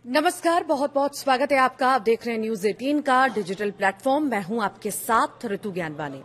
नमस्कार, बहुत बहुत स्वागत है आपका। आप देख रहे हैं न्यूज 18 का डिजिटल प्लेटफॉर्म। मैं हूं आपके साथ ऋतु ज्ञानवानी।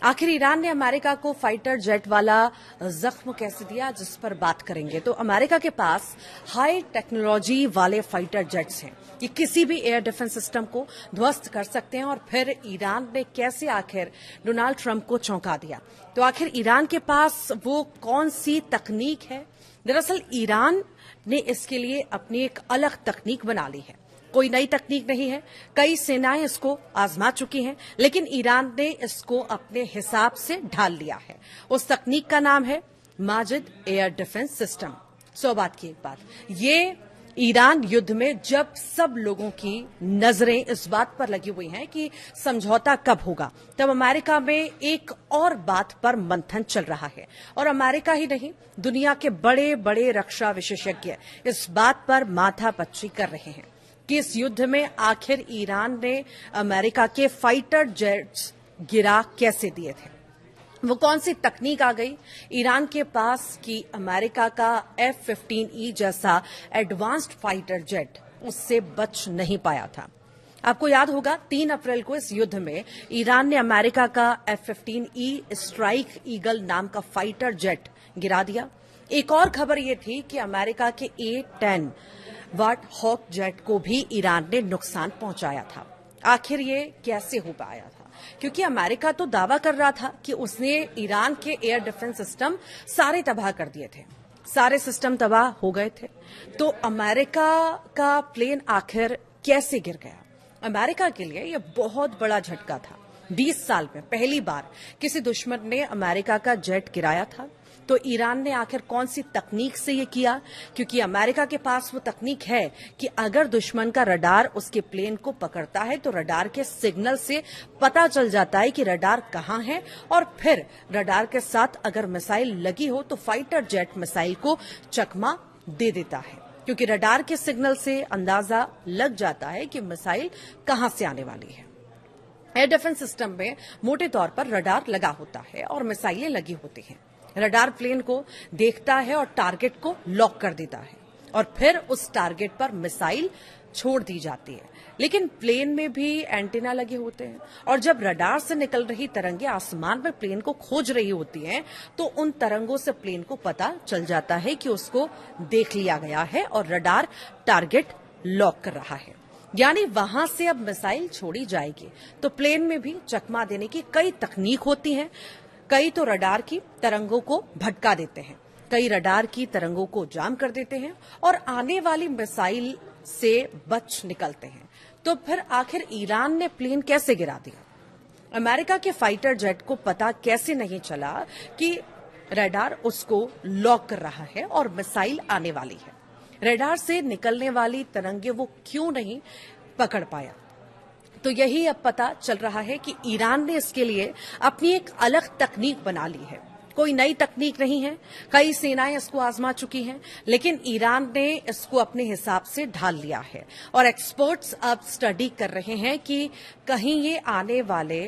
आखिर ईरान ने अमेरिका को फाइटर जेट वाला जख्म कैसे दिया, जिस पर बात करेंगे। तो अमेरिका के पास हाई टेक्नोलॉजी वाले फाइटर जेट्स हैं, ये किसी भी एयर डिफेंस सिस्टम को ध्वस्त कर सकते हैं। और फिर ईरान ने कैसे आखिर डोनाल्ड ट्रंप को चौंका दिया। तो आखिर ईरान के पास वो कौन सी तकनीक है। दरअसल ईरान ने इसके लिए अपनी एक अलग तकनीक बना ली है। कोई नई तकनीक नहीं है, कई सेनाएं इसको आजमा चुकी हैं, लेकिन ईरान ने इसको अपने हिसाब से ढाल लिया है। उस तकनीक का नाम है माजिद एयर डिफेंस सिस्टम। सौ बात की एक बात, ये ईरान युद्ध में जब सब लोगों की नजरें इस बात पर लगी हुई हैं कि समझौता कब होगा, तब अमेरिका में एक और बात पर मंथन चल रहा है। और अमेरिका ही नहीं, दुनिया के बड़े बड़े रक्षा विशेषज्ञ इस बात पर माथापच्ची कर रहे हैं कि इस युद्ध में आखिर ईरान ने अमेरिका के फाइटर जेट्स गिरा कैसे दिए थे। वो कौन सी तकनीक आ गई ईरान के पास कि अमेरिका का F-15E जैसा एडवांस्ड फाइटर जेट उससे बच नहीं पाया था। आपको याद होगा 3 अप्रैल को इस युद्ध में ईरान ने अमेरिका का F-15E स्ट्राइक ईगल नाम का फाइटर जेट गिरा दिया। एक और खबर ये थी कि अमेरिका के A-10 वाट हॉक जेट को भी ईरान ने नुकसान पहुंचाया था। आखिर ये कैसे हो पाया था? क्योंकि अमेरिका तो दावा कर रहा था कि उसने ईरान के एयर डिफेंस सिस्टम सारे तबाह कर दिए थे, सारे सिस्टम तबाह हो गए थे। तो अमेरिका का प्लेन आखिर कैसे गिर गया? अमेरिका के लिए यह बहुत बड़ा झटका था। 20 साल में पहली बार किसी दुश्मन ने अमेरिका का जेट गिराया था। तो ईरान ने आखिर कौन सी तकनीक से ये किया? क्योंकि अमेरिका के पास वो तकनीक है कि अगर दुश्मन का रडार उसके प्लेन को पकड़ता है तो रडार के सिग्नल से पता चल जाता है कि रडार कहां है, और फिर रडार के साथ अगर मिसाइल लगी हो तो फाइटर जेट मिसाइल को चकमा दे देता है, क्योंकि रडार के सिग्नल से अंदाजा लग जाता है कि मिसाइल कहां से आने वाली है। एयर डिफेंस सिस्टम में मोटे तौर पर रडार लगा होता है और मिसाइलें लगी होती हैं। रडार प्लेन को देखता है और टारगेट को लॉक कर देता है, और फिर उस टारगेट पर मिसाइल छोड़ दी जाती है। लेकिन प्लेन में भी एंटीना लगे होते हैं, और जब रडार से निकल रही तरंगें आसमान में प्लेन को खोज रही होती हैं, तो उन तरंगों से प्लेन को पता चल जाता है कि उसको देख लिया गया है और रडार टारगेट लॉक कर रहा है। यानी वहां से अब मिसाइल छोड़ी जाएगी। तो प्लेन में भी चकमा देने की कई तकनीक होती हैं। कई तो रडार की तरंगों को भटका देते हैं, कई रडार की तरंगों को जाम कर देते हैं और आने वाली मिसाइल से बच निकलते हैं। तो फिर आखिर ईरान ने प्लेन कैसे गिरा दिया? अमेरिका के फाइटर जेट को पता कैसे नहीं चला कि रडार उसको लॉक कर रहा है और मिसाइल आने वाली है? रडार से निकलने वाली तरंगे वो क्यों नहीं पकड़ पाया? तो यही अब पता चल रहा है कि ईरान ने इसके लिए अपनी एक अलग तकनीक बना ली है। कोई नई तकनीक नहीं है, कई सेनाएं इसको आजमा चुकी हैं, लेकिन ईरान ने इसको अपने हिसाब से ढाल लिया है। और एक्सपर्ट्स अब स्टडी कर रहे हैं कि कहीं ये आने वाले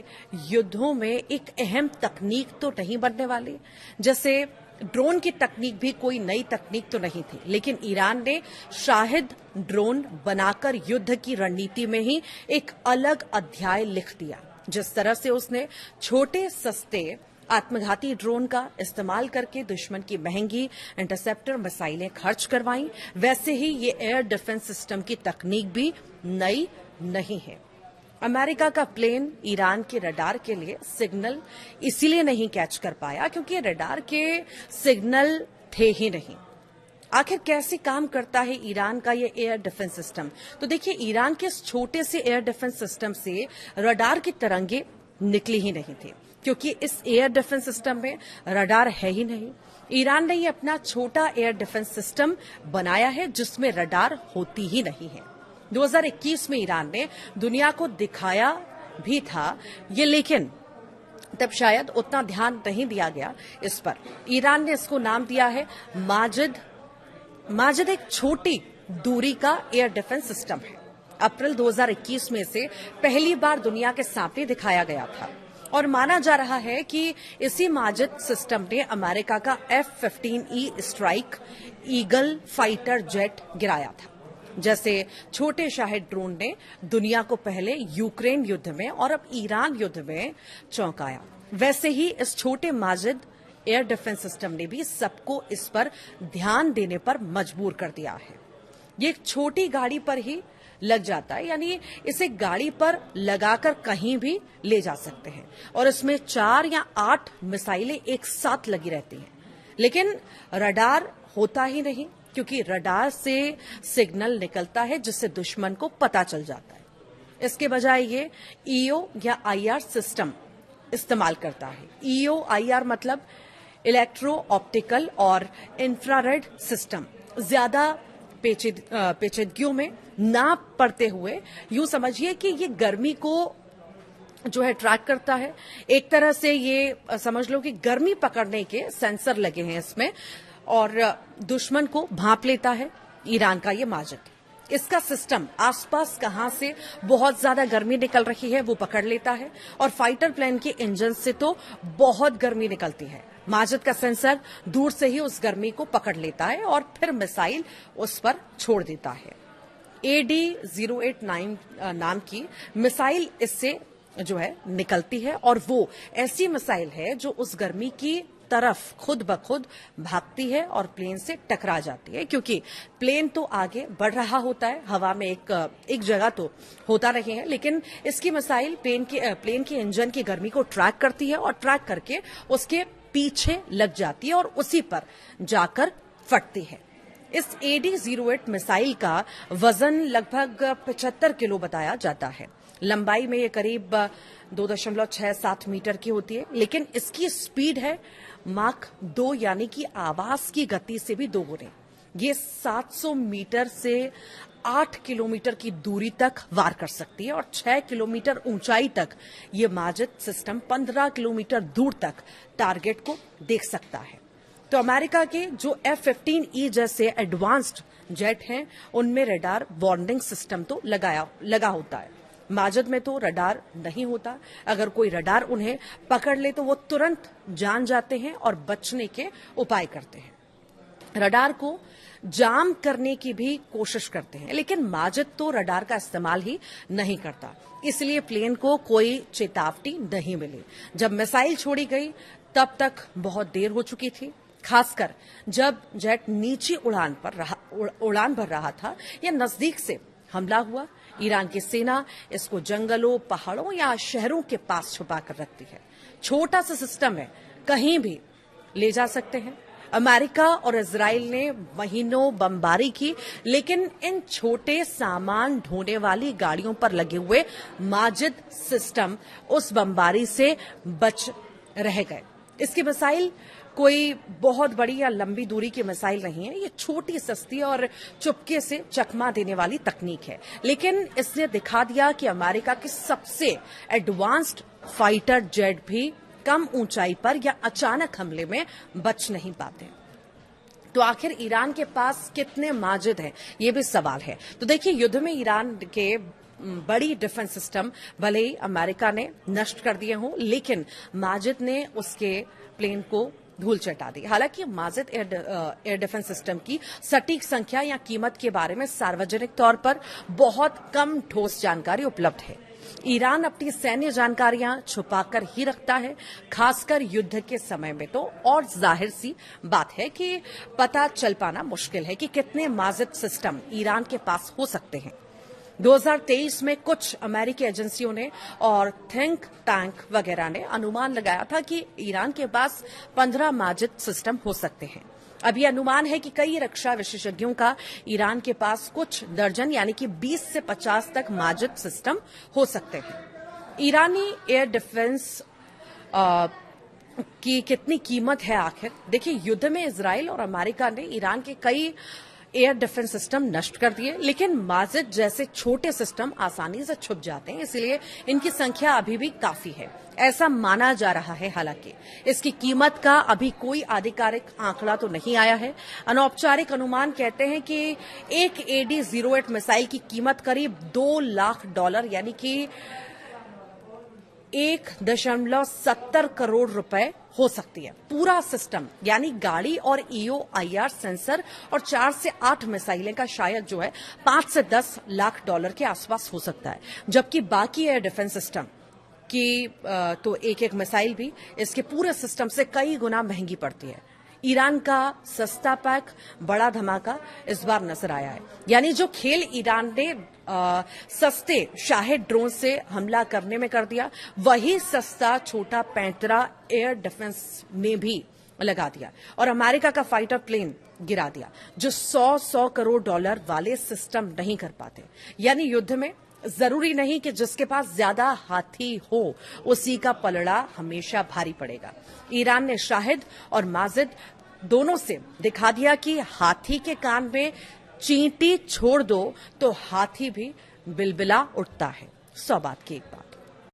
युद्धों में एक अहम तकनीक तो नहीं बनने वाली। जैसे ड्रोन की तकनीक भी कोई नई तकनीक तो नहीं थी, लेकिन ईरान ने शाहिद ड्रोन बनाकर युद्ध की रणनीति में ही एक अलग अध्याय लिख दिया। जिस तरह से उसने छोटे सस्ते आत्मघाती ड्रोन का इस्तेमाल करके दुश्मन की महंगी इंटरसेप्टर मिसाइलें खर्च करवाई, वैसे ही ये एयर डिफेंस सिस्टम की तकनीक भी नई नहीं है। अमेरिका का प्लेन ईरान के रडार के लिए सिग्नल इसीलिए नहीं कैच कर पाया क्योंकि रडार के सिग्नल थे ही नहीं। आखिर कैसे काम करता है ईरान का ये एयर डिफेंस सिस्टम? तो देखिए, ईरान के इस छोटे से एयर डिफेंस सिस्टम से रडार की तरंगे निकली ही नहीं थी, क्योंकि इस एयर डिफेंस सिस्टम में रडार है ही नहीं। ईरान ने ये अपना छोटा एयर डिफेंस सिस्टम बनाया है जिसमें रडार होती ही नहीं है। 2021 में ईरान ने दुनिया को दिखाया भी था ये, लेकिन तब शायद उतना ध्यान नहीं दिया गया इस पर। ईरान ने इसको नाम दिया है माजिद। माजिद एक छोटी दूरी का एयर डिफेंस सिस्टम है। अप्रैल 2021 में से पहली बार दुनिया के सामने दिखाया गया था, और माना जा रहा है कि इसी माजिद सिस्टम ने अमेरिका का F-15E strike eagle fighter jet गिराया था। जैसे छोटे शाहिद ड्रोन ने दुनिया को पहले यूक्रेन युद्ध में और अब ईरान युद्ध में चौंकाया, वैसे ही इस छोटे माजिद एयर डिफेंस सिस्टम ने भी सबको इस पर ध्यान देने पर मजबूर कर दिया है। ये एक छोटी गाड़ी पर ही लग जाता है, यानी इसे गाड़ी पर लगाकर कहीं भी ले जा सकते हैं और इसमें 4 या 8 मिसाइलें एक साथ लगी रहती हैं। लेकिन रडार होता ही नहीं, क्योंकि रडार से सिग्नल निकलता है जिससे दुश्मन को पता चल जाता है। इसके बजाय ये ईओ या आईआर सिस्टम इस्तेमाल करता है। ईओ आईआर मतलब इलेक्ट्रो ऑप्टिकल और इंफ्रारेड सिस्टम। ज्यादा पेचीदगियों में ना पड़ते हुए यूं समझिए कि ये गर्मी को जो है ट्रैक करता है। एक तरह से ये समझ लो कि गर्मी पकड़ने के सेंसर लगे हैं इसमें और दुश्मन को भांप लेता है ईरान का ये माजिद। इसका सिस्टम आसपास कहां से बहुत ज्यादा गर्मी निकल रही है वो पकड़ लेता है और फाइटर प्लेन के इंजन से तो बहुत गर्मी निकलती है। माजिद का सेंसर दूर से ही उस गर्मी को पकड़ लेता है और फिर मिसाइल उस पर छोड़ देता है। AD-089 नाम की मिसाइल इससे जो है निकलती है और वो ऐसी मिसाइल है जो उस गर्मी की तरफ खुद ब खुद भागती है और प्लेन से टकरा जाती है, क्योंकि प्लेन तो आगे बढ़ रहा होता है, हवा में एक जगह तो होता नहीं है, लेकिन इसकी मिसाइल प्लेन के इंजन की गर्मी को ट्रैक करती है और ट्रैक करके उसके पीछे लग जाती है और उसी पर जाकर फटती है। इस AD-08 मिसाइल का वजन लगभग 75 किलो बताया जाता है। लंबाई में ये करीब 2.67 मीटर की होती है, लेकिन इसकी स्पीड है माक 2 यानी कि आवाज की गति से भी 2 गुने। ये 700 मीटर से 8 किलोमीटर की दूरी तक वार कर सकती है और 6 किलोमीटर ऊंचाई तक ये माजिद सिस्टम 15 किलोमीटर दूर तक टारगेट को देख सकता है। तो अमेरिका के जो F-15E जैसे एडवांस्ड जेट हैं उनमें रडार वार्निंग सिस्टम तो लगा होता है। माजिद में तो रडार नहीं होता। अगर कोई रडार उन्हें पकड़ ले तो वो तुरंत जान जाते हैं और बचने के उपाय करते हैं। रडार को जाम करने की भी कोशिश करते हैं, लेकिन माजिद तो रडार का इस्तेमाल ही नहीं करता, इसलिए प्लेन को कोई चेतावनी नहीं मिली। जब मिसाइल छोड़ी गई तब तक बहुत देर हो चुकी थी, खासकर जब जेट नीचे उड़ान भर रहा था या नजदीक से हमला हुआ। ईरान की सेना इसको जंगलों, पहाड़ों या शहरों के पास छुपा कर रखती है। छोटा सा सिस्टम है, कहीं भी ले जा सकते हैं। अमेरिका और इजराइल ने महीनों बमबारी की, लेकिन इन छोटे सामान ढोने वाली गाड़ियों पर लगे हुए माजिद सिस्टम उस बमबारी से बच रह गए। इसकी मिसाइल कोई बहुत बड़ी या लंबी दूरी की मिसाइल नहीं है, ये छोटी, सस्ती और चुपके से चकमा देने वाली तकनीक है, लेकिन इसने दिखा दिया कि अमेरिका के सबसे एडवांस्ड फाइटर जेट भी कम ऊंचाई पर या अचानक हमले में बच नहीं पाते। तो आखिर ईरान के पास कितने माजिद हैं, ये भी सवाल है। तो देखिए, युद्ध में ईरान के बड़ी डिफेंस सिस्टम भले ही अमेरिका ने नष्ट कर दिए हों, लेकिन माजिद ने उसके प्लेन को धूल चटा दी। हालांकि माजिद एयर डिफेंस सिस्टम की सटीक संख्या या कीमत के बारे में सार्वजनिक तौर पर बहुत कम ठोस जानकारी उपलब्ध है। ईरान अपनी सैन्य जानकारियां छुपाकर ही रखता है, खासकर युद्ध के समय में तो और जाहिर सी बात है कि पता चल पाना मुश्किल है कि कितने माजिद सिस्टम ईरान के पास हो सकते हैं। 2023 में कुछ अमेरिकी एजेंसियों ने और थिंक टैंक वगैरह ने अनुमान लगाया था कि ईरान के पास 15 माजिद सिस्टम हो सकते हैं। अब यह अनुमान है कि कई रक्षा विशेषज्ञों का ईरान के पास कुछ दर्जन यानी कि 20 से 50 तक माजिद सिस्टम हो सकते हैं। ईरानी एयर डिफेंस की कितनी कीमत है आखिर? देखिए, युद्ध में इजराइल और अमेरिका ने ईरान के कई एयर डिफेंस सिस्टम नष्ट कर दिए, लेकिन माजिद जैसे छोटे सिस्टम आसानी से छुप जाते हैं, इसलिए इनकी संख्या अभी भी काफी है, ऐसा माना जा रहा है। हालांकि इसकी कीमत का अभी कोई आधिकारिक आंकड़ा तो नहीं आया है। अनौपचारिक अनुमान कहते हैं कि एक AD-08 मिसाइल की कीमत करीब $2 लाख यानी कि 1.70 करोड़ रुपए हो सकती है। पूरा सिस्टम यानी गाड़ी और EO/IR सेंसर और 4 से 8 मिसाइलें का शायद जो है 5 से 10 लाख डॉलर के आसपास हो सकता है, जबकि बाकी एयर डिफेंस सिस्टम की तो एक एक मिसाइल भी इसके पूरे सिस्टम से कई गुना महंगी पड़ती है। ईरान का सस्ता पैक बड़ा धमाका इस बार नजर आया है। यानी जो खेल ईरान ने सस्ते शाहिद ड्रोन से हमला करने में कर दिया, वही सस्ता छोटा पैंतरा एयर डिफेंस ने भी लगा दिया और अमेरिका का फाइटर प्लेन गिरा दिया, जो 100 करोड़ डॉलर वाले सिस्टम नहीं कर पाते। यानी युद्ध में जरूरी नहीं कि जिसके पास ज्यादा हाथी हो उसी का पलड़ा हमेशा भारी पड़ेगा। ईरान ने शाहिद और माजिद दोनों से दिखा दिया कि हाथी के कान में चींटी छोड़ दो तो हाथी भी बिलबिला उठता है। 100 बात की एक बात।